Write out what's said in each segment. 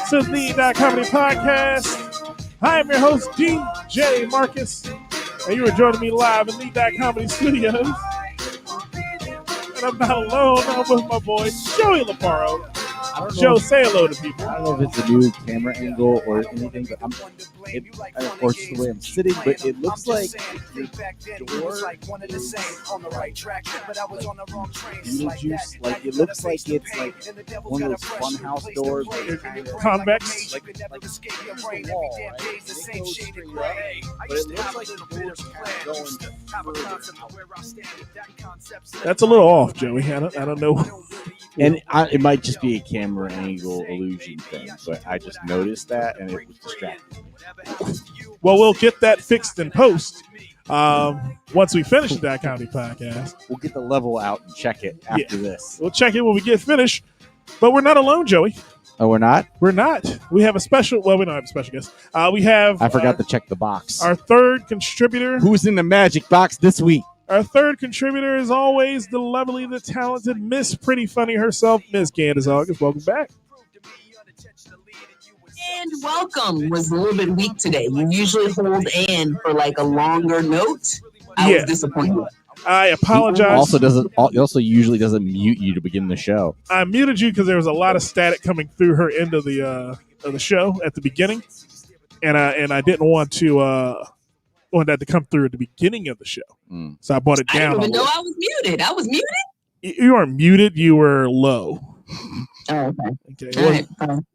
to the Comedy Podcast. I am your host, DJ Marcus, and you are joining me live in the Comedy Studios. And I'm not alone, I'm with my boy, Joey Laparo. Joe, say hello to people. I don't know if it's a new camera angle or anything, but or it's the way I'm sitting, but it looks like your door is Beetlejuice. Like it looks like it's like one of those funhouse doors, but it's kind of convex. like a wall, right? It goes straight up, but it looks like the door's kind of going further. That's a little off, Joey. I don't know. And it might just be a camera angle illusion thing, but I just noticed that and it was distracting. Well, we'll get that fixed in post once we finish that comedy podcast. We'll get the level out and check it after this. We'll check it when we get finished. But we're not alone, Joey. Oh, we're not? We're not. We have a special. Well, we don't have a special guest. We have. I forgot to check the box. Our third contributor. Who's in the magic box this week? Our third contributor is always the lovely, the talented Miss Pretty Funny herself, Miss Candace August. Welcome back. And welcome was a little bit weak today. You usually hold in for like a longer note. I was disappointed. I apologize. He also usually doesn't mute you to begin the show. I muted you because there was a lot of static coming through her end of the show at the beginning, and I didn't want that to come through at the beginning of the show. So I brought it down. I didn't even know I was muted. I was muted? You weren't muted. You were low. Oh, okay. Well, right.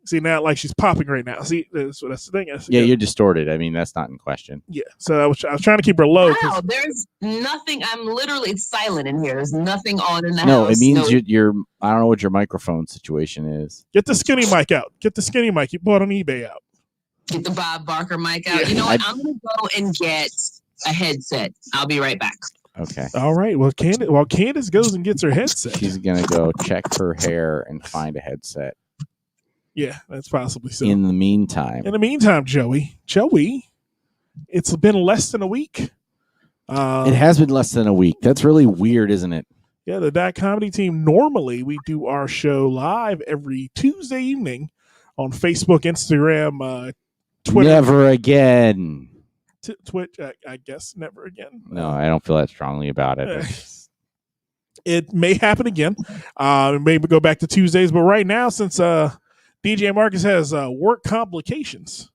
See, now, like, she's popping right now. See, that's the thing. Yeah, you're distorted. I mean, that's not in question. Yeah, so I was trying to keep her low. Wow, there's nothing. I'm literally silent in here. There's nothing on in the house. No, it means you're I don't know what your microphone situation is. Get the skinny mic out. Get the skinny mic you bought on eBay out. Get the Bob Barker mic out. You know what? I'm going to go and get a headset. I'll be right back. Okay. All right. Well, Candace goes and gets her headset. She's going to go check her hair and find a headset. Yeah, that's possibly so. In the meantime, Joey, it's been less than a week. It has been less than a week. That's really weird, isn't it? Yeah, the Dot Comedy team, normally we do our show live every Tuesday evening on Facebook, Instagram, Twitter. Never again. Twitch, I guess never again. No, I don't feel that strongly about it. It may happen again. Maybe go back to Tuesdays, but right now, since DJ Marcus has work complications,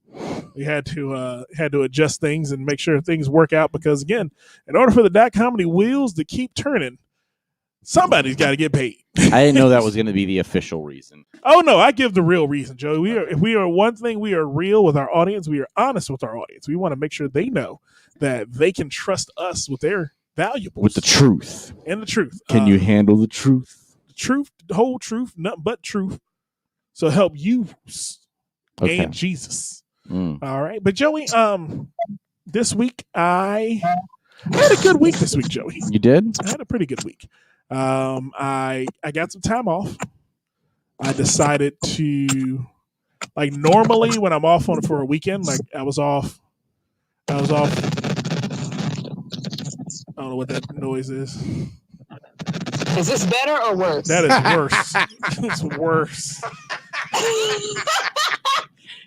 we had to adjust things and make sure things work out. Because again, in order for the Dot Comedy wheels to keep turning, somebody's got to get paid. I didn't know that was going to be the official reason. Oh no, I give the real reason, Joey. If we are one thing, we are real with our audience. We are honest with our audience. We want to make sure they know that they can trust us with their valuables, with the truth and the truth. Can you handle the truth? The truth, the whole truth, nothing but truth. So help you and Jesus. All right, but Joey, this week I had a good week. This week, Joey, you did? I had a pretty good week. I got some time off. I decided to, like, normally when I'm off for a weekend, like I was off. I don't know what that noise is. Is this better or worse? That is worse. It's worse.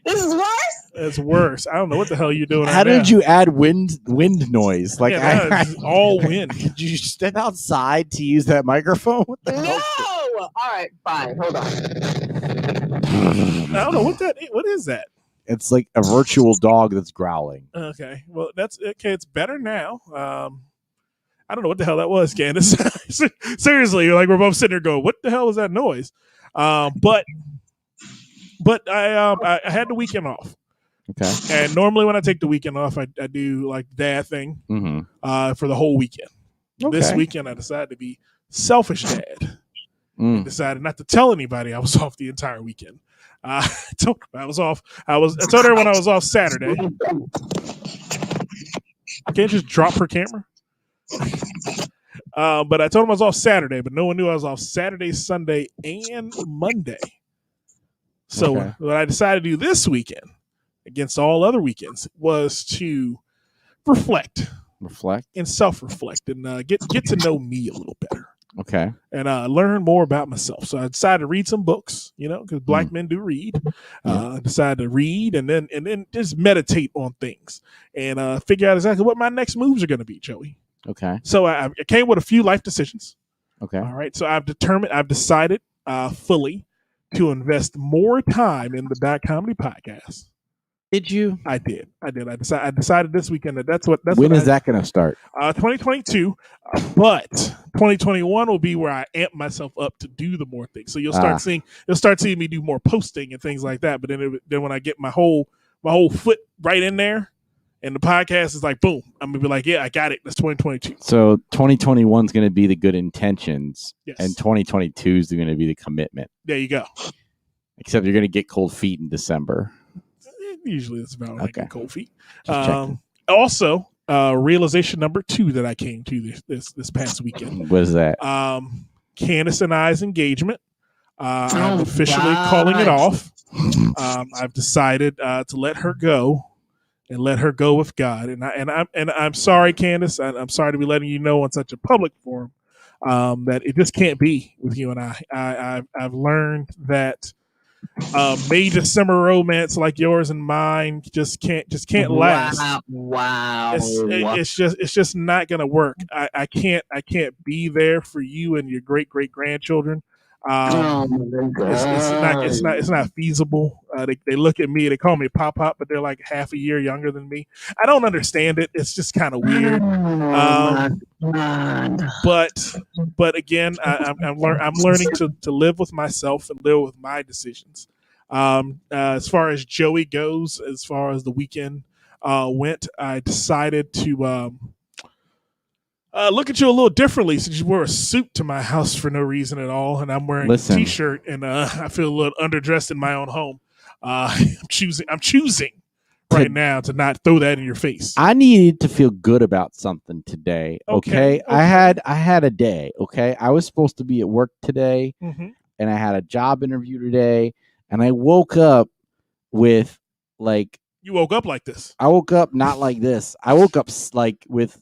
This is worse? It's worse. I don't know what the hell you're doing. How did you add wind noise? Like, all wind. Did you step outside to use that microphone? What the hell? All right, fine. Hold on. I don't know what is that? It's like a virtual dog that's growling. Okay. Well, that's okay. It's better now. I don't know what the hell that was, Candace. Seriously, like we're both sitting there going, "What the hell is that noise?" But I had the weekend off. Okay. And normally when I take the weekend off, I do like dad thing for the whole weekend. Okay. This weekend I decided to be selfish dad. I decided not to tell anybody I was off the entire weekend. I told her when I was off Saturday. I can't just drop her camera. But I told him I was off Saturday, but no one knew I was off Saturday, Sunday, and Monday. So what I decided to do this weekend, against all other weekends, was to reflect reflect and self-reflect and get to know me a little better. Okay. and learn more about myself. So I decided to read some books, because black Mm. men do read. Yeah. I decided to read and then just meditate on things and figure out exactly what my next moves are going to be, Joey. Okay. So I came with a few life decisions. Okay. All right. So I've decided fully to invest more time in the Dot Comedy Podcast. Did you? I did. I decided this weekend that's what. When is that going to start? 2022, but 2021 will be where I amp myself up to do the more things. So you'll start seeing me do more posting and things like that. But then when I get my whole foot right in there, and the podcast is like boom, I'm gonna be like, yeah, I got it. That's 2022. So 2021 is going to be the good intentions, Yes. and 2022 is going to be the commitment. There you go. Except you're going to get cold feet in December. Usually that's about when I Okay. get cold feet. Just checking. Also, realization number 2 that I came to this past weekend. What is that? Candace and I's engagement. I'm Oh, officially God. calling it off. I've decided to let her go and let her go with God. And I'm sorry, Candace. I'm sorry to be letting you know on such a public forum that it just can't be with you and I. I've learned that May December romance like yours and mine just can't last. Wow. It's just not gonna work. I can't be there for you and your great grandchildren. Oh my God. It's not feasible. They look at me, they call me Pop, but they're like half a year younger than me. I don't understand it. It's just kind of weird. Oh my God. But again, I'm learning to live with myself and live with my decisions. As far as Joey goes, as far as the weekend went, I decided to look at you a little differently since you wore a suit to my house for no reason at all, and I'm wearing Listen. a t-shirt, and I feel a little underdressed in my own home. I'm choosing right now to not throw that in your face. I needed to feel good about something today. Okay. I had a day. Okay. I was supposed to be at work today, Mhm. and I had a job interview today, and I woke up with like. You woke up like this. I woke up not like this. I woke up like with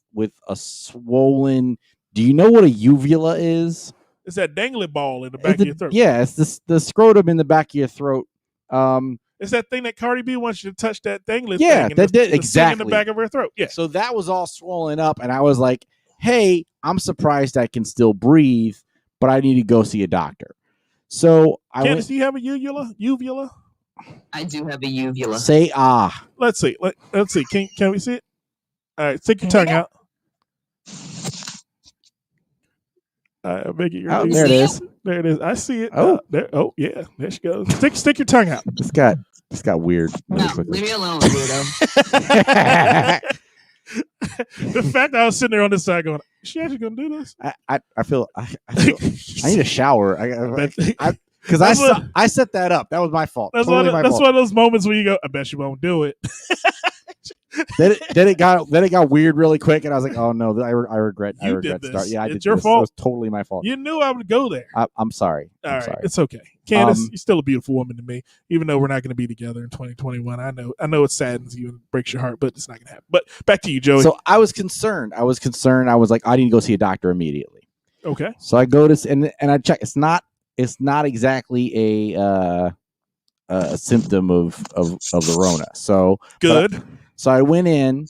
a swollen. Do you know what a uvula is? It's that dangly ball in the back of your throat. Yeah, it's the scrotum in the back of your throat. It's that thing that Cardi B wants you to touch that dangly Yeah, thing. that did the exactly in the back of her throat. Yeah. So that was all swollen up, and I was like, "Hey, I'm surprised I can still breathe, but I need to go see a doctor." So I Candace, went. do you have a uvula? I do have a uvula. Say ah. Let's see. Let's see. Can we see it? All right, stick your tongue out. Make it. Oh, there it is. There it is. I see it. Oh. There. Oh, yeah. There she goes. Stick your tongue out. It's got weird. No, leave me alone, weirdo. The fact that I was sitting there on this side going, is she actually gonna do this? I feel I need a shower. Because That's I set that up. That was my fault. That's Totally my that's fault. one of those moments where you go, I bet she won't do it. Then it got weird really quick, and I was like, "Oh no, I regret. I You regret did start. this. Yeah, I It's did your this. fault. It was totally my fault. You knew I would go there. I'm sorry. All I'm right, sorry. it's okay. Candace, Um, you're still a beautiful woman to me, even though we're not going to be together in 2021. I know it saddens you and breaks your heart, but it's not going to happen. But back to you, Joey. So I was concerned. I was like, I need to go see a doctor immediately. Okay. So I go to and I check. It's not exactly a symptom of the Rona. So Good. So I went in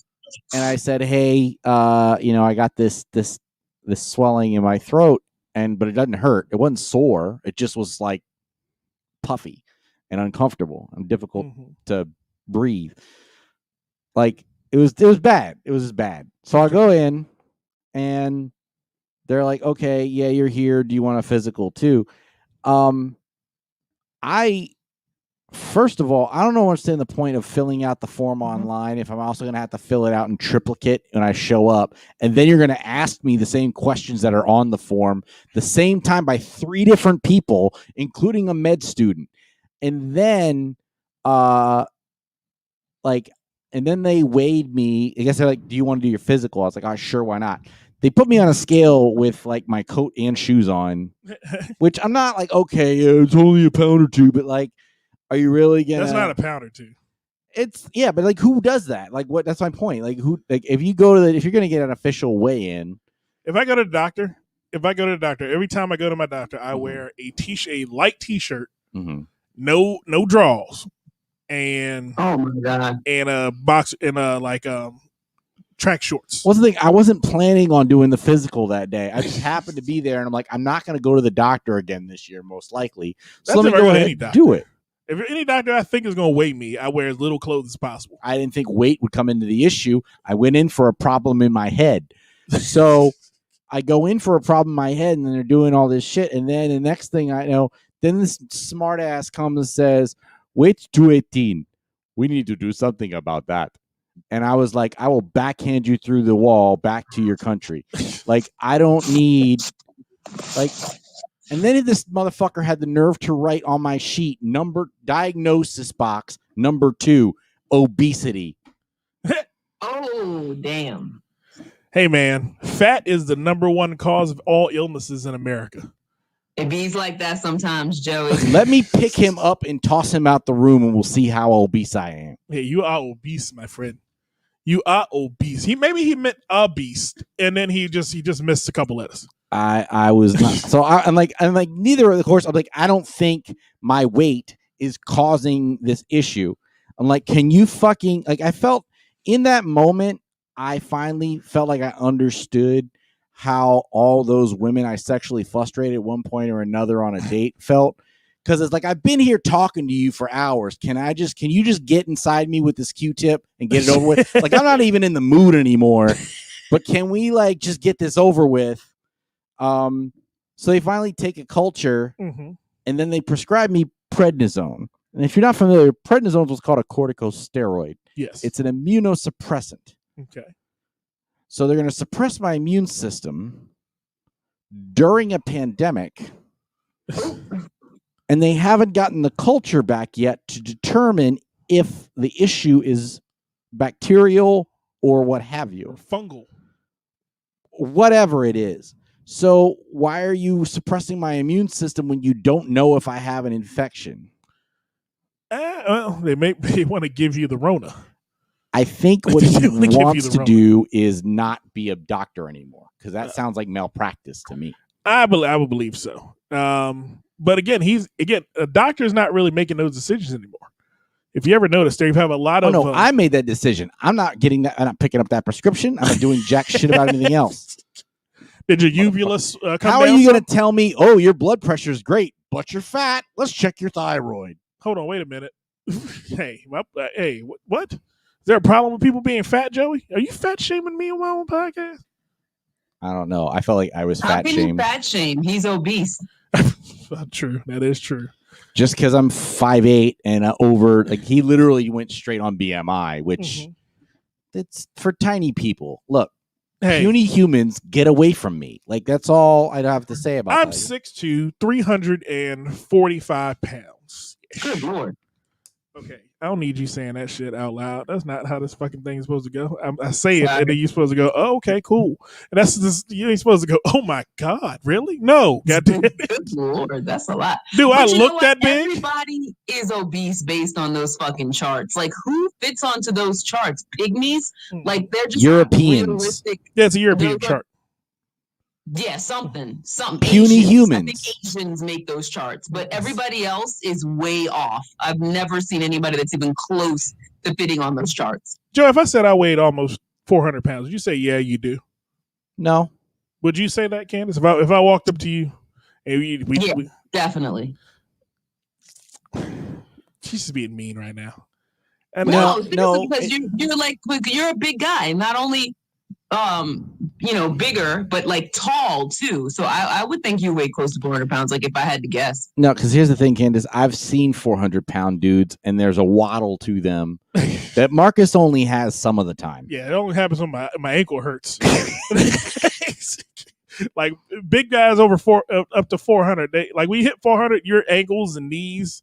and I said, "Hey, I got this swelling in my throat, but it doesn't hurt. It wasn't sore. It just was like puffy and uncomfortable and difficult Mhm. to breathe. Like it was bad. It was bad. So I go in and they're like, "Okay, yeah, you're here. Do you want a physical too?" First of all, I don't understand the point of filling out the form online if I'm also going to have to fill it out in triplicate when I show up. And then you're going to ask me the same questions that are on the form the same time by 3 different people, including a med student. And then, and then they weighed me. I guess they're like, "Do you want to do your physical?" I was like, "Oh, sure, why not?" They put me on a scale with like my coat and shoes on, which I'm not like, okay, it's only a pound or 2, but like, are you really gonna? That's not a pound or 2. It's but like, who does that? Like, what? That's my point. Like, if you're gonna get an official weigh-in, If I go to the doctor if I go to the doctor, every time I go to my doctor, I wear a light t-shirt, Mm-hmm. no drawers, and Oh my god. a box and track shorts. What's the thing? I wasn't planning on doing the physical that day. I just happened to be there, and I'm like, I'm not going to go to the doctor again this year, most likely. So That's let me if I go go to ahead any and doctor. do it. If you're any doctor I think is going to weigh me, I wear as little clothes as possible. I didn't think weight would come into the issue. I went in for a problem in my head. So I go in for a problem in my head, and then they're doing all this shit. And then the next thing I know, then this smart ass comes and says, "Wait 218. We need to do something about that." And I was like, I will backhand you through the wall back to your country. Like, I don't need, like, and then this motherfucker had the nerve to write on my sheet, diagnosis box, number 2, obesity. Oh, damn. Hey, man, fat is the number one cause of all illnesses in America. It bees like that sometimes, Joey. Let me pick him up and toss him out the room, and we'll see how obese I am. Hey, you are obese, my friend. You are obese. He meant a beast, and then he just missed a couple letters. I was not. So I'm like neither of the course. I'm like, I don't think my weight is causing this issue. I'm like, can you fucking, like, I felt in that moment, I finally felt like I understood how all those women I sexually frustrated at one point or another on a date felt. Because it's like, I've been here talking to you for hours. Can you just get inside me with this Q-tip and get it over with? Like, I'm not even in the mood anymore, but can we like just get this over with? So they finally take a culture and then they prescribe me prednisone. And if you're not familiar, prednisone is what's called a corticosteroid. Yes. It's an immunosuppressant. Okay. So they're going to suppress my immune system during a pandemic. And they haven't gotten the culture back yet to determine if the issue is bacterial or what have you. Fungal. Whatever it is. So why are you suppressing my immune system when you don't know if I have an infection? Well, they want to give you the Rona. I think what he They wanna give you wants the to Rona. do is not be a doctor anymore, because that sounds like malpractice to me. I would believe so. But again, a doctor is not really making those decisions anymore. If you ever notice, they have a lot of. No, I made that decision. I'm not getting that. I'm not picking up that prescription. I'm not doing jack shit about anything else. Did your uvulus come down? How are you going to tell me, oh, your blood pressure is great, but you're fat? Let's check your thyroid. Hold on, wait a minute. Hey, what? Is there a problem with people being fat, Joey? Are you fat shaming me on my own podcast? I don't know. I felt like I was How fat can shamed. you fat shame? He's obese. True. That is true. Just because I'm 5'8" and over, like, he literally went straight on BMI, which it's for tiny people. Look, Hey, puny humans, get away from me. Like, that's all I'd have to say about I'm that. 6'2", 345 pounds. Good Lord. Okay, I don't need you saying that shit out loud. That's not how this fucking thing is supposed to go. I say it, and then you're supposed to go, "Oh, okay, cool." And that's just, you ain't supposed to go, "Oh my god, really?" No, goddamn. Good Lord, that's a lot. Do I But you know look what? that big? Everybody is obese based on those fucking charts. Like, who fits onto those charts? Pygmies? Like, they're just Europeans. realistic. Yeah, it's a European Those are- chart. Yeah, something. Puny Asians. humans. I think Asians make those charts, but everybody else is way off. I've never seen anybody that's even close to fitting on those charts. Joe, if I said I weighed almost 400 pounds, would you say, yeah, you do? No. Would you say that, Candace? If I walked up to you and Yeah. Definitely. she's just being mean right now. And No, no, because you're a big guy. Not only bigger, but like tall too. So I would think you weigh close to 400 pounds. Like, if I had to guess. No, because here's the thing, Candace. I've seen 400-pound dudes, and there's a waddle to them that Marcus only has some of the time. yeah, it only happens when my ankle hurts. Like, big guys over up to 400. Like, we hit 400, your ankles and knees,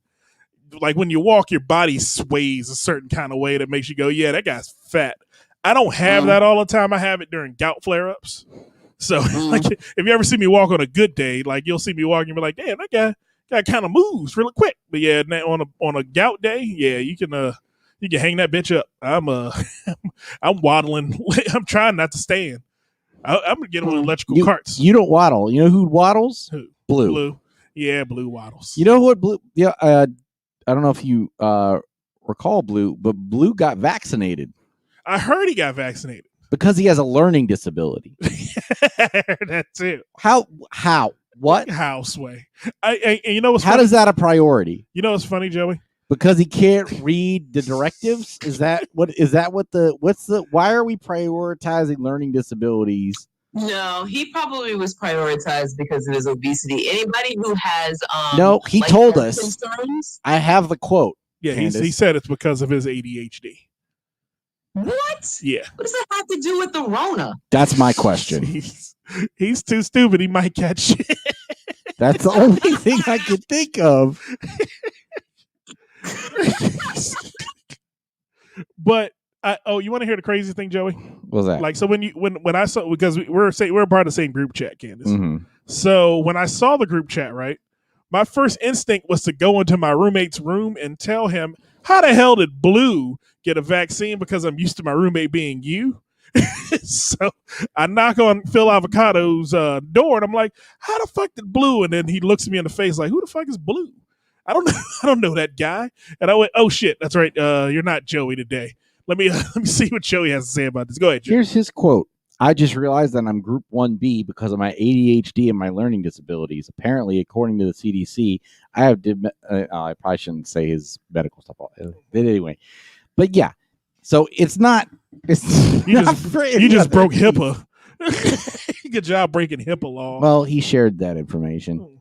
like when you walk, your body sways a certain kind of way that makes you go, yeah, that guy's fat. I don't have that all the time. I have it during gout flare-ups. So, like, if you ever see me walk on a good day, like, you'll see me walking and be like, damn, that guy kind of moves really quick. But yeah, on a gout day, yeah, you can hang that bitch up. I'm waddling. I'm trying not to stand. I'm gonna get him on electrical You- carts. You don't waddle. You know who waddles? Who? Blue. Blue. Yeah, Blue waddles. You know what Blue? Yeah, I don't know if you recall Blue, but Blue got vaccinated I heard he got vaccinated. because he has a learning disability. That's it. How? What? Houseway. And you know what's How funny? does that a priority? You know what's funny, Joey? Because he can't read the directives? Is that what why are we prioritizing learning disabilities? No, he probably was prioritized because of his obesity. Anybody who has No, he like told health us. concerns. I have the quote. Yeah, he Candace. said it's because of his ADHD. What? Yeah. What does that have to do with the Rona? That's my question. He's too stupid. He might catch shit. That's the only thing I could think of. But you want to hear the crazy thing, Joey? What was that? Like, so when I saw, because we're part of the same group chat, Candace. Mhm. So when I saw the group chat, right, my first instinct was to go into my roommate's room and tell him, how the hell did Blue get a vaccine? Because I'm used to my roommate being you. So I knock on Phil Avocado's door and I'm like, how the fuck did Blue? And then he looks at me in the face like, who the fuck is Blue? I don't know. I don't know that guy. And I went, oh shit, that's right. You're not Joey today. Let me see what Joey has to say about this. Go ahead, Joey. Here's his quote. I just realized that I'm group 1B because of my ADHD and my learning disabilities. Apparently, according to the CDC, I have I probably shouldn't say his medical stuff. But anyway, but yeah. So it's not. It's You not you just broke HIPAA. Good job breaking HIPAA law. Well, he shared that information.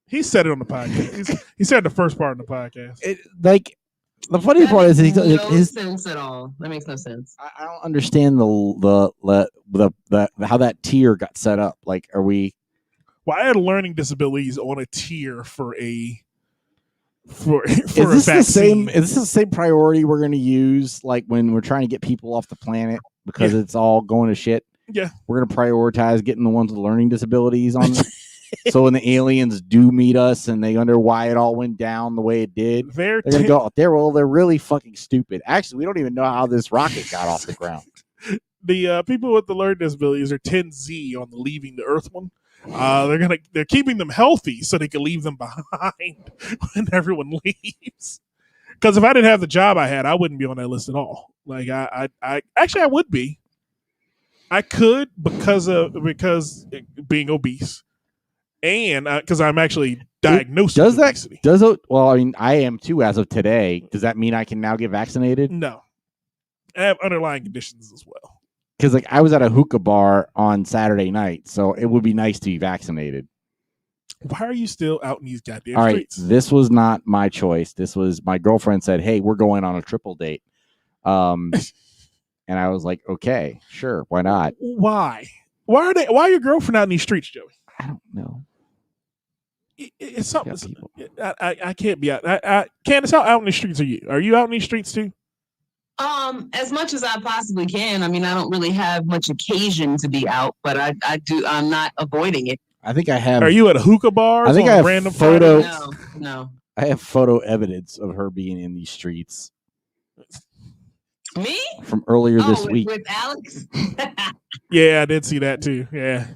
He said it on the podcast. He said the first part of the podcast. Like the funny That part is makes he's no his. sense at all. That makes no sense. I don't understand the how that tier got set up. Like, are we? Well, I had learning disabilities on a tier for a for Is a this the vaccine. same? Is this the same priority we're going to use? Like when we're trying to get people off the planet because it's all going to shit. Yeah. We're going to prioritize getting the ones with learning disabilities on. So when the aliens do meet us and they wonder why it all went down the way it did, They're they're gonna go, they're really fucking stupid. Actually, we don't even know how this rocket got off the ground. the people with the learning disabilities are 10Z on the leaving the Earth one. They're keeping them healthy so they can leave them behind when everyone leaves. Because if I didn't have the job I had, I wouldn't be on that list at all. Like I would be. I could because being obese, and because I'm actually diagnosed Does with that obesity. does it? Well, I mean, I am too as of today. Does that mean I can now get vaccinated? No, I have underlying conditions as well. Because like I was at a hookah bar on Saturday night, so it would be nice to be vaccinated. Why are you still out in these goddamn All right, streets? this was not my choice. This was my girlfriend said, "Hey, we're going on a triple date," and I was like, "Okay, sure, why not?" Why? Why are your girlfriend out in these streets, Joey? I don't know. It's something. Yeah, people. I can't be out. Candace, how out in the streets are you? Are you out in these streets too? As much as I possibly can. I mean, I don't really have much occasion to be out, but I do. I'm not avoiding it. I think I have. Are you at a hookah bar? I think I have random photo- Friday? No. I have photo evidence of her being in these streets Me? from earlier this week. With Alex. Yeah, I did see that too. Yeah.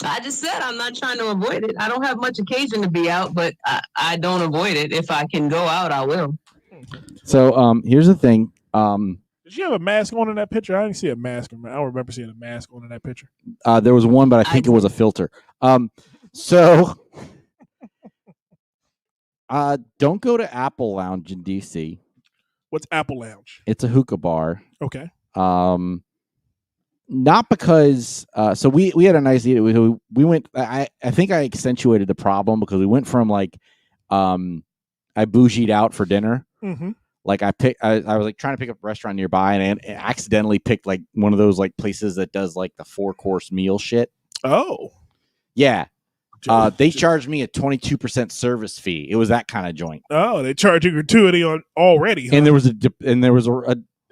I just said I'm not trying to avoid it. I don't have much occasion to be out, but I don't avoid it. If I can go out, I will. So here's the thing. Did you have a mask on in that picture? I didn't see a mask. I don't remember seeing a mask on in that picture. There was one, but I think it was a filter. So don't go to Apple Lounge in DC. What's Apple Lounge? It's a hookah bar. Okay. Not because so we had a nice eat. We went. I think I accentuated the problem because we went from like I bougied out for dinner. Mm-hmm. Like I was like trying to pick up a restaurant nearby and accidentally picked like one of those like places that does like the 4-course meal shit. Oh. Yeah. They charged me a 22% service fee. It was that kind of joint. Oh, they charge you gratuity on already. Huh? And there was a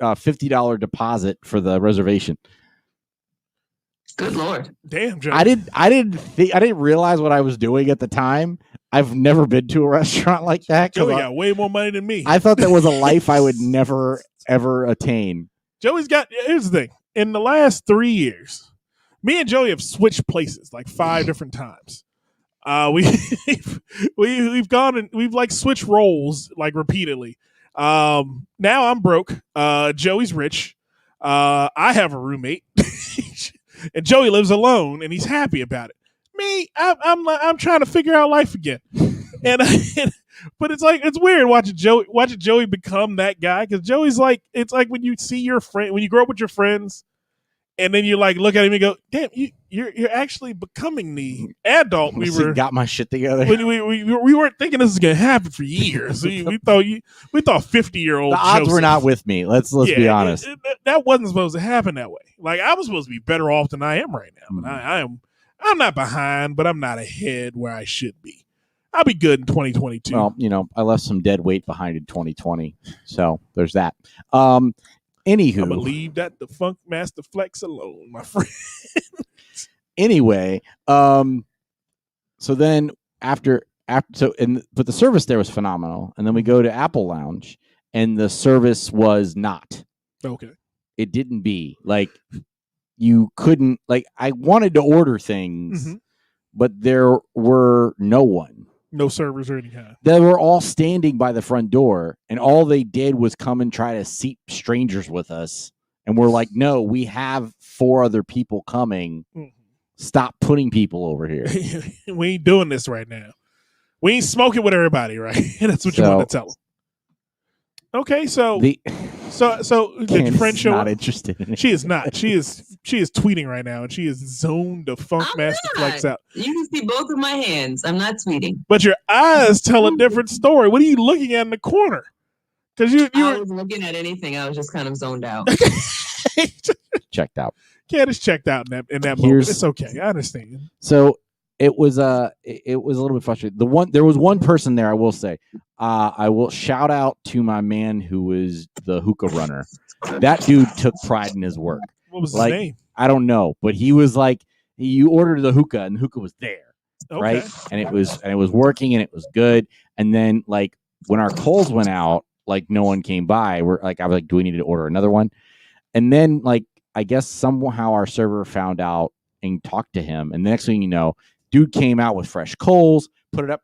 $50 deposit for the reservation. Good Lord. Damn, Joe. I didn't realize what I was doing at the time. I've never been to a restaurant like that. Joey got way more money than me. I thought that was a life I would never ever attain. Here's the thing. in the last 3 years, me and Joey have switched places like 5 different times. We've gone and we've like switched roles like repeatedly. Now I'm broke. Joey's rich. I have a roommate, and Joey lives alone, and he's happy about it. Me, I'm trying to figure out life again, and but it's like it's weird watching Joey become that guy, because Joey's like, it's like when you see your friend, when you grow up with your friends, and then you like look at him and go, damn, you're actually becoming the adult we were. Got my shit together. When we weren't thinking this was gonna happen for years. we thought 50-year-old. The odds Joseph. were not with me. Let's be honest. That wasn't supposed to happen that way. Like, I was supposed to be better off than I am right now. But I'm not behind, but I'm not ahead where I should be. I'll be good in 2022. Well, I left some dead weight behind in 2020, so there's that. Anywho, I'm gonna leave that the Funk Master Flex alone, my friend. Anyway, so then but the service there was phenomenal, and then we go to Apple Lounge, and the service was not. Okay. It didn't be like you couldn't like. I wanted to order things, but there were no one. No servers or any kind. They were all standing by the front door, and all they did was come and try to seat strangers with us. And we're like, no, we have 4 other people coming. Stop putting people over here. We ain't doing this right now. We ain't smoking with everybody, right? That's what you want to tell them. Okay, so did your friend show not up? Interested in it. She is not. She is tweeting right now, and she is zoned the Funk Master Flex out. You can see both of my hands. I'm not tweeting. But your eyes tell a different story. What are you looking at in the corner? Because you I wasn't looking at anything. I was just kind of zoned out. Checked out. Candace checked out in that moment. It's okay. I understand. So it was a little bit frustrating. There was one person there, I will say. I will shout out to my man who was the hookah runner. That dude took pride in his work. What was his name? I don't know, but he was like, you ordered the hookah and the hookah was there, right? And it was working and it was good. And then like when our coals went out, like no one came by. I was like, do we need to order another one? And then like I guess somehow our server found out and talked to him. And the next thing you know, dude came out with fresh coals, put it up,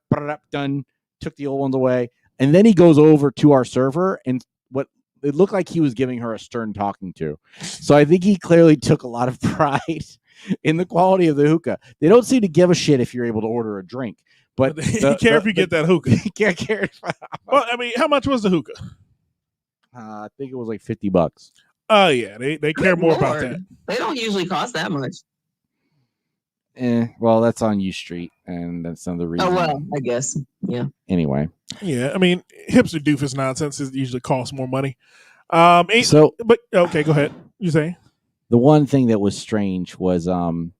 done, took the old ones away. And then he goes over to our server, and what it looked like he was giving her a stern talking to. So I think he clearly took a lot of pride in the quality of the hookah. They don't seem to give a shit if you're able to order a drink. But they care if you get that hookah. He can't care. Well, I mean, how much was the hookah? I think it was like $50. Oh yeah, they care more about that. They don't usually cost that much. Well, that's on U Street, and that's another reason. Oh well, I guess. Yeah. Anyway. Yeah, I mean, hipster doofus nonsense usually costs more money. But okay, go ahead. You say the one thing that was strange was, do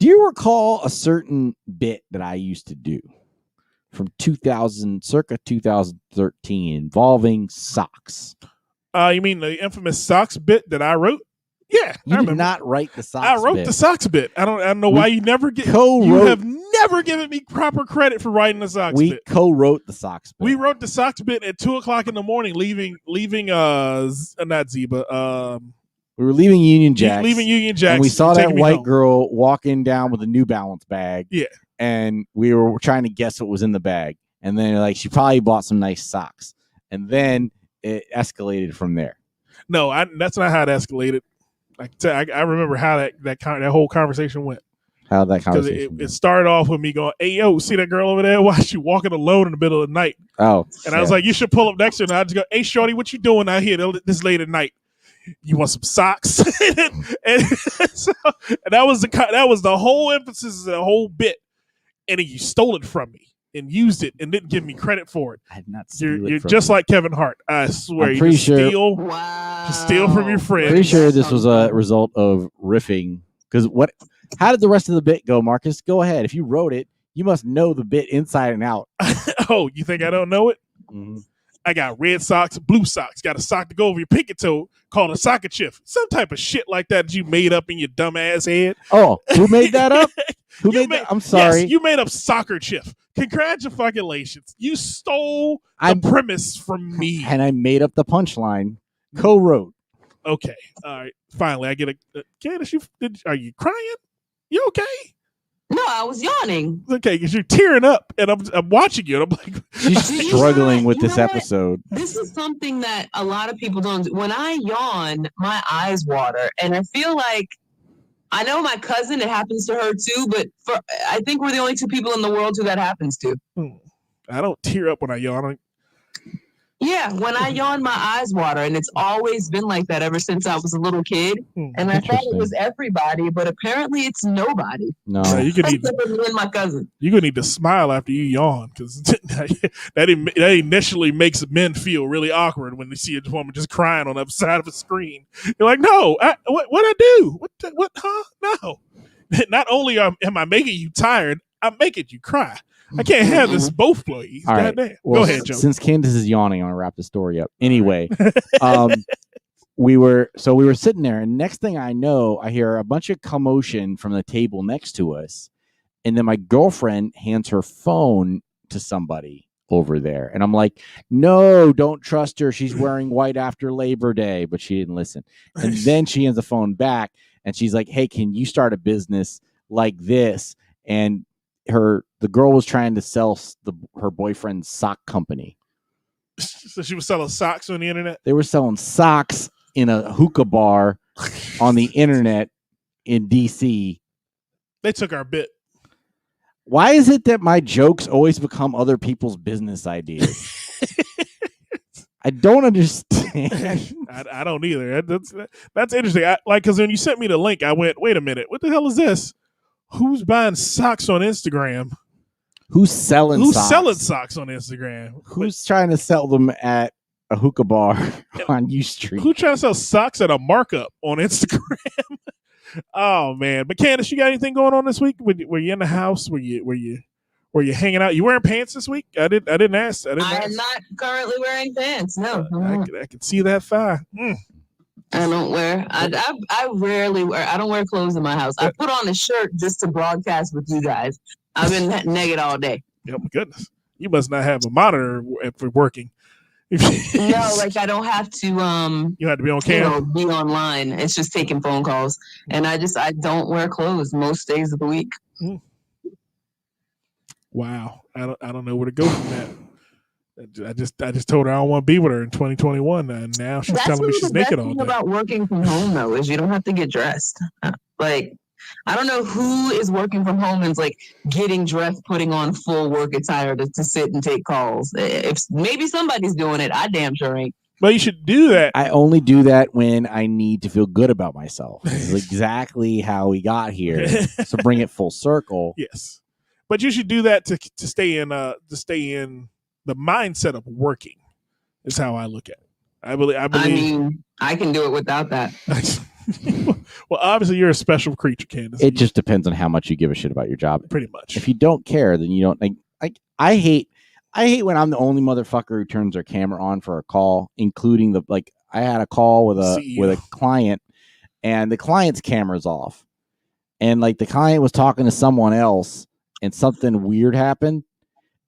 you recall a certain bit that I used to do from circa 2013 involving socks? You mean the infamous socks bit that I wrote? Yeah, you did not write the socks. I wrote the socks bit. I don't know why you never get. You have never given me proper credit for writing the socks bit. We co-wrote the socks bit. We wrote the socks bit at 2:00 in the morning, leaving not Zeba. We were leaving Union Jack. And we saw that white girl walking down with a New Balance bag. Yeah, and we were trying to guess what was in the bag, and then like she probably bought some nice socks, and then it escalated from there. No, that's not how it escalated. I remember how that whole conversation went. How that conversation? It started off with me going, "Hey, yo, see that girl over there? Why she walking alone in the middle of the night?" Oh, and I was like, "You should pull up next to her." And I just go, "Hey, shorty, what you doing out here this late at night? You want some socks?" and that was the whole emphasis of the whole bit. And then you stole it from me and used it and didn't give me credit for it. I did not. You're just like Kevin Hart. I swear. I'm pretty sure. Steal from your friends. Pretty sure this was a result of riffing. Because how did the rest of the bit go, Marcus? Go ahead. If you wrote it, you must know the bit inside and out. Oh, you think I don't know it? Mm-hmm. I got red socks, blue socks. Got a sock to go over your pinky toe called a socket chiff. Some type of shit like that you made up in your dumb ass head. Oh, who made that up? Who made that? I'm sorry. Yes, you made up soccer chiff. Congratulations. You stole the premise from me. And I made up the punchline. Co-wrote. Okay. All right. Finally, I get a. Candace, are you crying? You okay? No, I was yawning. Okay, because you're tearing up, and I'm watching you, and I'm like, She's Do you struggling not- with you this know what? episode. This is something that a lot of people don't do. When I yawn, my eyes water, and I feel like I know my cousin, it happens to her too, but I think we're the only two people in the world who that happens to. I don't tear up when I yawn. Yeah, when I yawn, my eyes water, and it's always been like that ever since I was a little kid. And I thought it was everybody, but apparently it's nobody. No. You could need, Except for me and my cousin. you're gonna need to smile after you yawn, because that initially makes men feel really awkward when they see a woman just crying on the other side of a screen. You're like, no, what I do? What? Huh? No. Not only am I making you tired, I'm making you cry. I can't have this both ways. All right. Goddamn. Well, Go ahead, Joe. Since Candace is yawning, I'm gonna wrap the story up. Anyway, we were sitting there, and next thing I know, I hear a bunch of commotion from the table next to us, and then my girlfriend hands her phone to somebody over there, and I'm like, "No, don't trust her. She's wearing white after Labor Day," but she didn't listen. And then she hands the phone back, and she's like, "Hey, can you start a business like this?" And the girl was trying to sell her boyfriend's sock company. So she was selling socks on the internet. They were selling socks in a hookah bar on the internet in DC. They took our bit. Why is it that my jokes always become other people's business ideas? I don't understand. I don't either. That's interesting. Because when you sent me the link, I went, wait a minute, what the hell is this? Who's buying socks on Instagram? Who's selling socks on Instagram? Who's trying to sell them at a hookah bar on U Street? Who's trying to sell socks at a markup on Instagram? Oh man. But Candace, you got anything going on this week? Were you in the house? Were you hanging out? You wearing pants this week? I didn't ask. I am not currently wearing pants. No. I can see that thigh. I don't wear. I rarely wear. I don't wear clothes in my house. I put on a shirt just to broadcast with you guys. I've been naked all day. Oh my goodness! You must not have a monitor for working. No, like I don't have to. You have to be on camera. Be online. It's just taking phone calls, and I don't wear clothes most days of the week. Wow, I don't know where to go from that. I just told her I don't want to be with her in 2021, and now she's telling me she's naked all day. The best thing about working from home, though, is you don't have to get dressed. Like, I don't know who is working from home and is like getting dressed, putting on full work attire to sit and take calls. If maybe somebody's doing it, I damn sure ain't. Well, you should do that. I only do that when I need to feel good about myself. This is exactly how we got here. So bring it full circle. Yes, but you should do that to stay in the mindset of working. Is how I look at it. I believe. I mean, I can do it without that. Well, obviously, you're a special creature, Candace. It just depends on how much you give a shit about your job. Pretty much. If you don't care, then you don't. I hate when I'm the only motherfucker who turns their camera on for a call, including I had a call with a client, and the client's camera's off, and the client was talking to someone else, and something weird happened,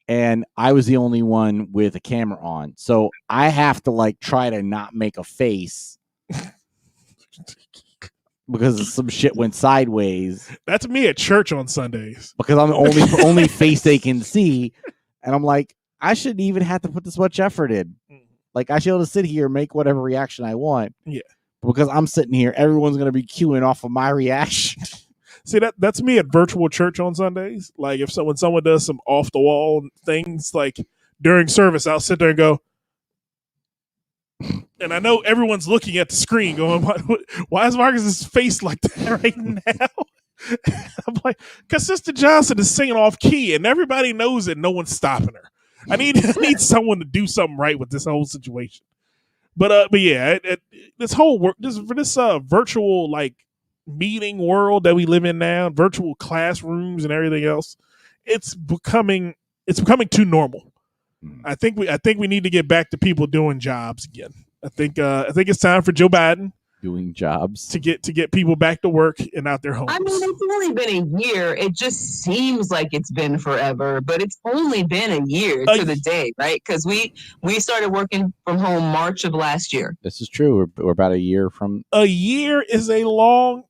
and I was the only one with a camera on, so I have to try to not make a face. Because some shit went sideways. That's me at church on Sundays. Because I'm the only face they can see. And I'm like, I shouldn't even have to put this much effort in. I should be able to sit here and make whatever reaction I want. Yeah. Because I'm sitting here, everyone's going to be queuing off of my reaction. See, that's me at virtual church on Sundays. Like if someone does some off the wall things during service, I'll sit there and go, and I know everyone's looking at the screen going, why is Marcus's face like that right now? I'm like, because Sister Johnson is singing off key and everybody knows it. No one's stopping her. I need someone to do something right with this whole situation. But yeah, this whole work, this virtual meeting world that we live in now, virtual classrooms and everything else, it's becoming too normal. I think we need to get back to people doing jobs again. I think it's time for Joe Biden doing jobs to get people back to work and out their homes. I mean, it's only been a year. It just seems like it's been forever, but it's only been a year to the day, right? Because we started working from home March of last year. This is true. We're about a year from. A year is a long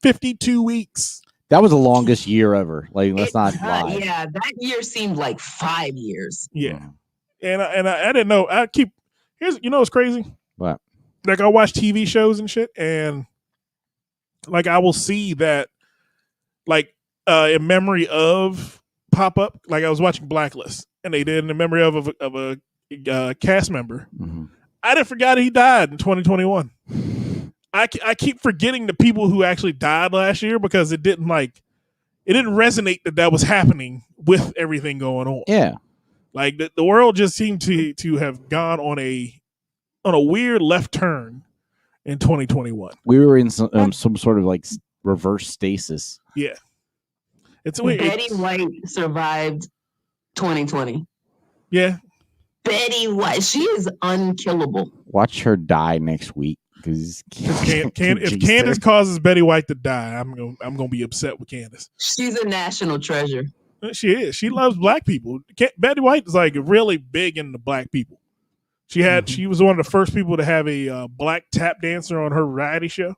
52 weeks. That was the longest year ever. Like, let's not lie. Yeah, that year seemed like 5 years. Yeah, and I didn't know. What's crazy? What? Like, I watch TV shows and shit, and like I will see that, like, in memory of pop up. Like, I was watching Blacklist, and they did in memory of a cast member. Mm-hmm. I didn't forget he died in 2021. I keep forgetting the people who actually died last year because it didn't resonate that was happening with everything going on. Yeah, like the world just seemed to have gone on a weird left turn in 2021. we were in some sort of like reverse stasis. Yeah, it's weird. Betty White survived 2020. Yeah, Betty White, she is unkillable. Watch her die next week because if Candace causes Betty White to die, I'm gonna be upset with Candace. She's a national treasure. She is. She loves black people. Betty White is like really big into black people. She was one of the first people to have a black tap dancer on her variety show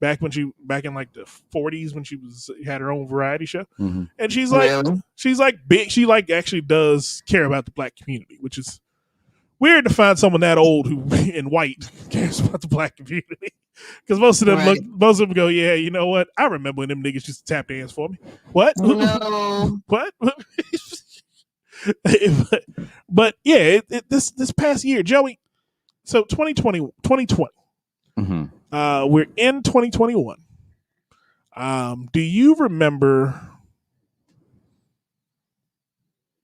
back in like the 40s when she had her own variety show. Mm-hmm. And she's like big. She like actually does care about the black community, which is weird to find someone that old who in white cares about the black community. Because most of them go, yeah, you know what? I remember when them niggas used to tap dance for me. What? No. What? but yeah, this past year, Joey. So 2020. Mm-hmm. We're in 2021. Do you remember?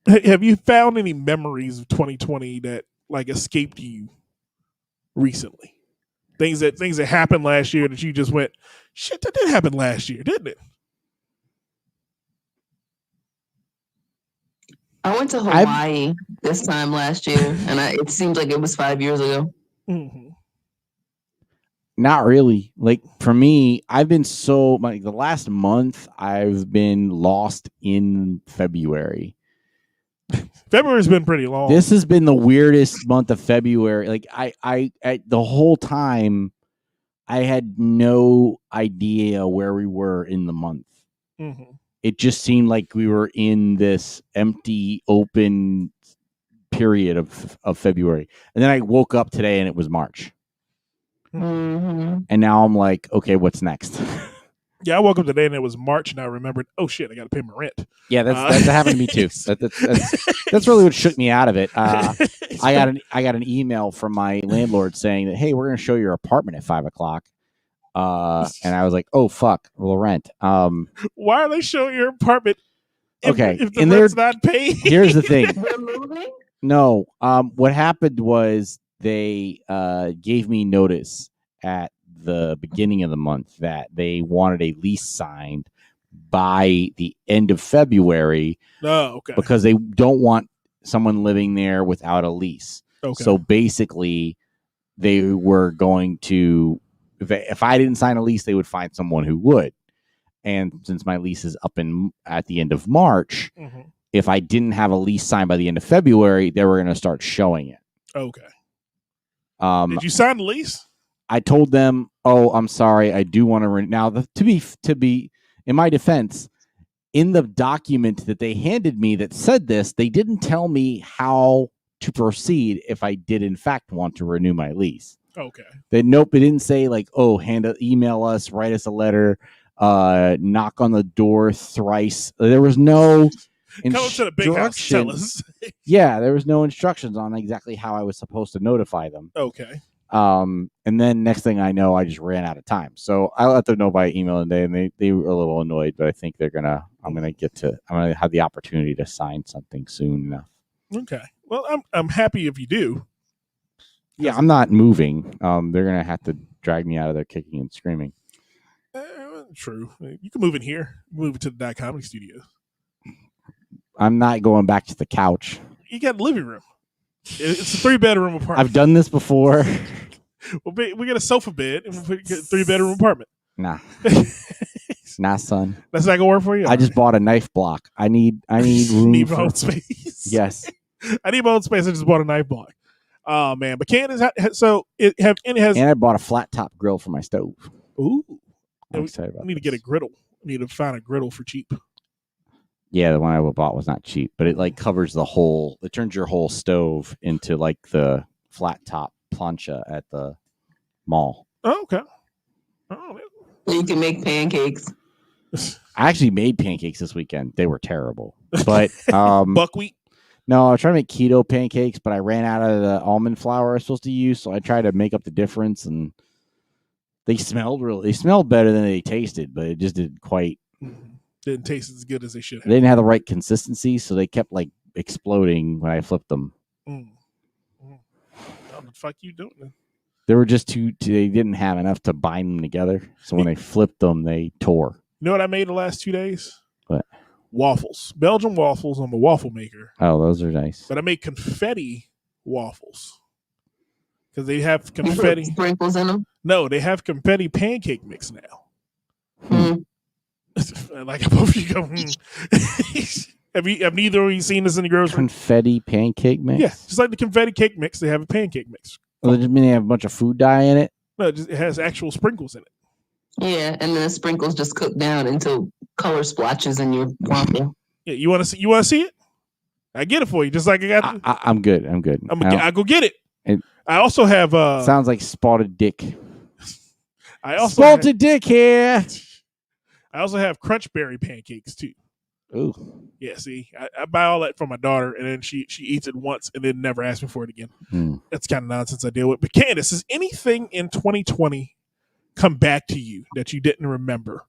Have you found any memories of 2020 that like escaped you recently? Things that happened last year that you just went, shit, that did happen last year, didn't it? I went to Hawaii this time last year, and it seems like it was 5 years ago. Mm-hmm. Not really. Like for me, I've been the last month I've been lost in February. February's been pretty long. This has been the weirdest month of February. Like I the whole time I had no idea where we were in the month. Mm-hmm. It just seemed like we were in this empty, open period of February. And then I woke up today and it was March. Mm-hmm. And now I'm like, okay, what's next? Yeah, I woke up today and it was March, and I remembered, oh shit, I got to pay my rent. Yeah, that happened to me too. That's really what shook me out of it. I got an email from my landlord saying that, hey, we're going to show your apartment at 5:00. And I was like, oh fuck, well, rent. Why are they showing your apartment? If the rent's not paid. Here's the thing. We're moving? No, what happened was they gave me notice at the beginning of the month that they wanted a lease signed by the end of February. Oh, okay. Because they don't want someone living there without a lease. Okay. So basically, they were going to, if I didn't sign a lease, they would find someone who would. And since my lease is up at the end of March, mm-hmm. if I didn't have a lease signed by the end of February, they were going to start showing it. Okay. Did you sign the lease? I told them, "Oh, I'm sorry, I do want to." Now, to be in my defense, in the document that they handed me that said this, they didn't tell me how to proceed if I did in fact want to renew my lease. Okay. It didn't say like, "Oh, email us, write us a letter, knock on the door thrice." There was no come to the big house, tell us. Yeah, there was no instructions on exactly how I was supposed to notify them. Okay. And then next thing I know, I just ran out of time. So I let them know by email today, and they were a little annoyed, but I think I'm gonna have the opportunity to sign something soon enough. Okay. Well, I'm happy if you do. Yeah, I'm not moving. They're gonna have to drag me out of there kicking and screaming. True. You can move in here. Move it to the Dot Comedy Studio. I'm not going back to the couch. You got a living room. It's a 3-bedroom apartment. I've done this before. we get a sofa bed and we get a 3-bedroom apartment. Nah, nah, son. That's not gonna work for you. I just bought a knife block. I need room need my for own space. Yes. I need my own space. I just bought a knife block. Oh man, but Candace, so it has. And I bought a flat top grill for my stove. Ooh, I'm excited about I need to this. get a griddle. I need to find a griddle for cheap. Yeah, the one I bought was not cheap, but it like covers the whole. It turns your whole stove into like the flat top plancha at the mall. Oh, okay. Oh, You can make pancakes. I actually made pancakes this weekend. They were terrible, but buckwheat. no, I was trying to make keto pancakes, but I ran out of the almond flour I was supposed to use, so I tried to make up the difference, and they smelled better than they tasted, but it just didn't quite. Didn't taste as good as they should They have. didn't have the right consistency, so they kept like exploding when I flipped them. What the fuck you doing? They were just too. They didn't have enough to bind them together, so when they flipped them, they tore. You know what I made the last 2 days? What? Waffles. Belgian waffles. I'm a waffle maker. Oh, those are nice. But I make confetti waffles. Because they have You put confetti. sprinkles in them. No, they have confetti pancake mix now. Mm. Like both you go. Have neither of you seen this in the grocery? Confetti pancake mix. Yeah, just like the confetti cake mix, they have a pancake mix. Well, does it mean they have a bunch of food dye in it? No, it has actual sprinkles in it. Yeah, and then the sprinkles just cook down into color splotches in your waffle. Yeah, you want to see? You want to see it? I get it for you. Just like I got. I'm good. I'm good. I go get it. It- I also have. Sounds like spotted dick. I also Spotted dick here. I also have crunch berry pancakes too. Ooh. Yeah, see, I buy all that for my daughter, and then she eats it once, and then never asks me for it again. That's kind of nonsense I deal with. But Candace, is anything in 2020 come back to you that you didn't remember?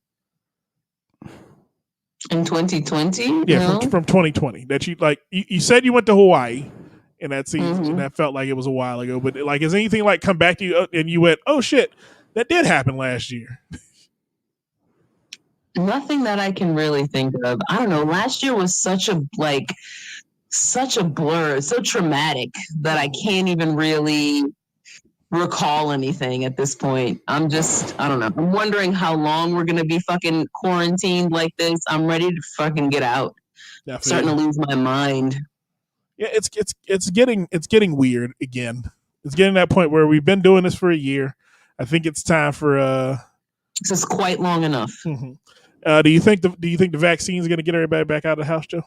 In 2020? Yeah, No. from 2020 that you like. You said you went to Hawaii, and that seems Mhm. and that felt like it was a while ago. But like, is anything like come back to you and you went, oh shit, that did happen last year? Nothing that I can really think of. I don't know. Last year was such a blur, so traumatic that I can't even really recall anything at this point. I don't know. I'm wondering how long we're gonna be fucking quarantined like this. I'm ready to fucking get out. Definitely. Starting to lose my mind. Yeah, it's getting weird again. It's getting to that point where we've been doing this for a year. I think it's time for This is quite long enough. Do you think the vaccine is going to get everybody back out of the house, Joe?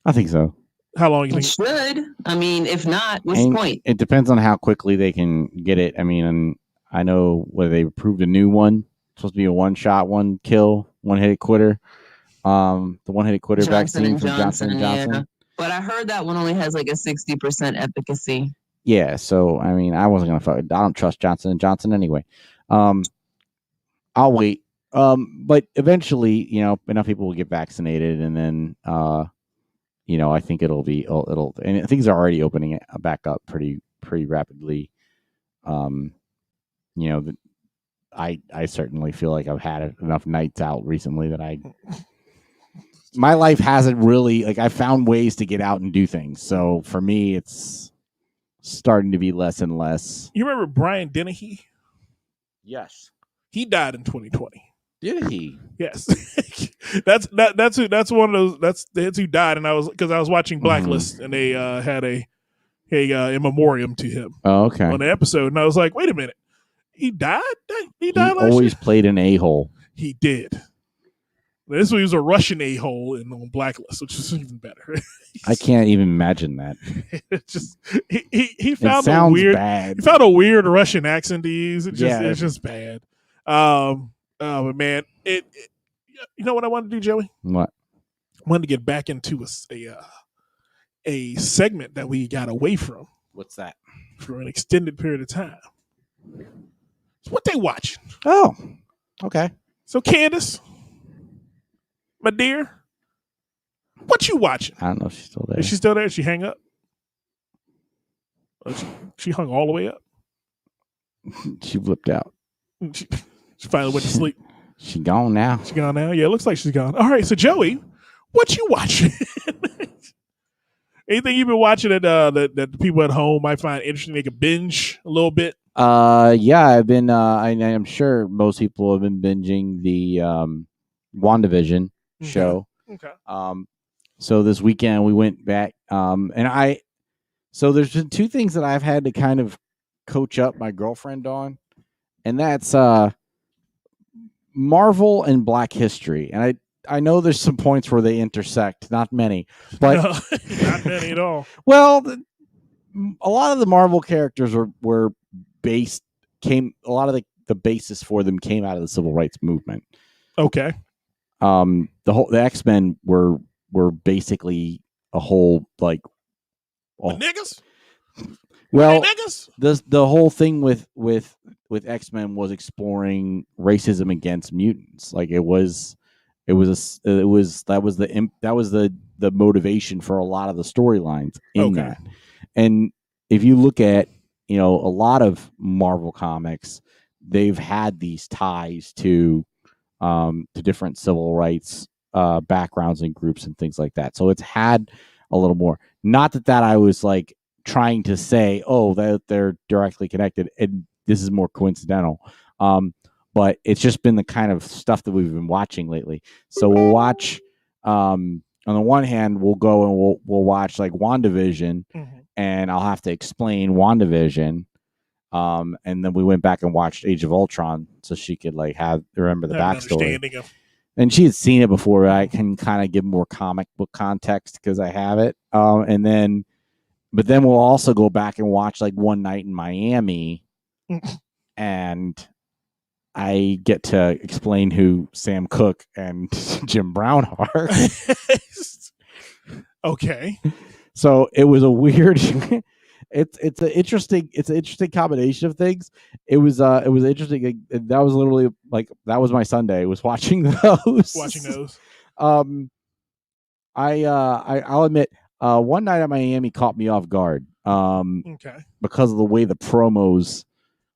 I think so. How long do you It think? should. I mean, if not, what's the point? It depends on how quickly they can get it. I mean, and I know whether they approved a new one. It's supposed to be a one-shot, one-kill, one-hit quitter. The one-hit quitter vaccine from Johnson & Johnson. Yeah. But I heard that one only has like a 60% efficacy. Yeah, so I mean, I wasn't gonna fuck. I don't trust Johnson & Johnson anyway. I'll wait. But eventually, enough people will get vaccinated, and then, I think it'll, and things are already opening it back up pretty rapidly. I certainly feel like I've had enough nights out recently that my life hasn't really, like, I found ways to get out and do things. So for me, it's starting to be less and less. You remember Brian Dennehy? Yes. He died in 2020. Did he? Yes, that's one of those. That's who died, and I was watching Blacklist, and they had a in memoriam to him Oh, okay. on the episode, and I was like, wait a minute, he died. He died He last always year? played an a-hole. He did. This one, he was a Russian a-hole on Blacklist, which is even better. I can't even imagine that. It's just he It found a sounds weird. bad. He found a weird Russian accent to use. Yeah. It's just bad. But man, it you know what I wanted to do, Joey? What? I wanted to get back into a segment that we got away from What's that? for an extended period of time. It's what they watching. Oh, okay. So Candace, my dear, what you watching? I don't know if she's still there. Is she still there? Did she hang up? Oh, she hung all the way up. She flipped out. She finally went to sleep. She gone now. She gone now? Yeah, it looks like she's gone. All right, so Joey, what you watching? Anything you've been watching that the people at home might find interesting? They can binge a little bit. Yeah, I've been. I'm sure most people have been binging the WandaVision Okay. show. Okay. So this weekend we went back. So there's been two things that I've had to kind of coach up my girlfriend on, and that's Marvel and Black History. And I know there's some points where they intersect, not many, but No, not many at all. well, a lot of the Marvel characters were based a lot of the basis for them came out of the civil rights movement. Okay. The X-Men were basically a whole like Niggas? well Hey, niggas? the whole thing with X-Men was exploring racism against mutants. Like that was the motivation for a lot of the storylines in that. And if you look at, a lot of Marvel comics, they've had these ties to different civil rights backgrounds and groups and things like that. So it's had a little more. Not that I was like trying to say, oh, that they're directly connected, and this is more coincidental. But it's just been the kind of stuff that we've been watching lately. So we'll watch. On the one hand, we'll go and we'll watch like WandaVision, and I'll have to explain WandaVision. And then we went back and watched Age of Ultron so she could like remember the backstory. And she had seen it before. I can kind of give more comic book context because I have it. But then we'll also go back and watch like One Night in Miami, and I get to explain who Sam Cooke and Jim Brown are. Okay. So it was a weird. It's an interesting combination of things. It was interesting. That was literally like that was my Sunday. Was watching those. I'll admit, One Night at Miami caught me off guard. Okay. Because of the way the promos.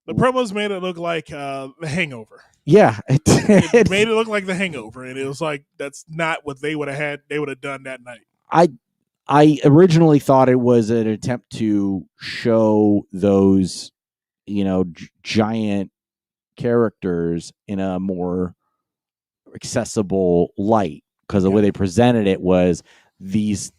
The promos made it look like The Hangover. Yeah, it made it look like The Hangover, and it was like that's not what they would have had. They would have done that night. I originally thought it was an attempt to show those, giant characters in a more accessible light, because the way they presented it was these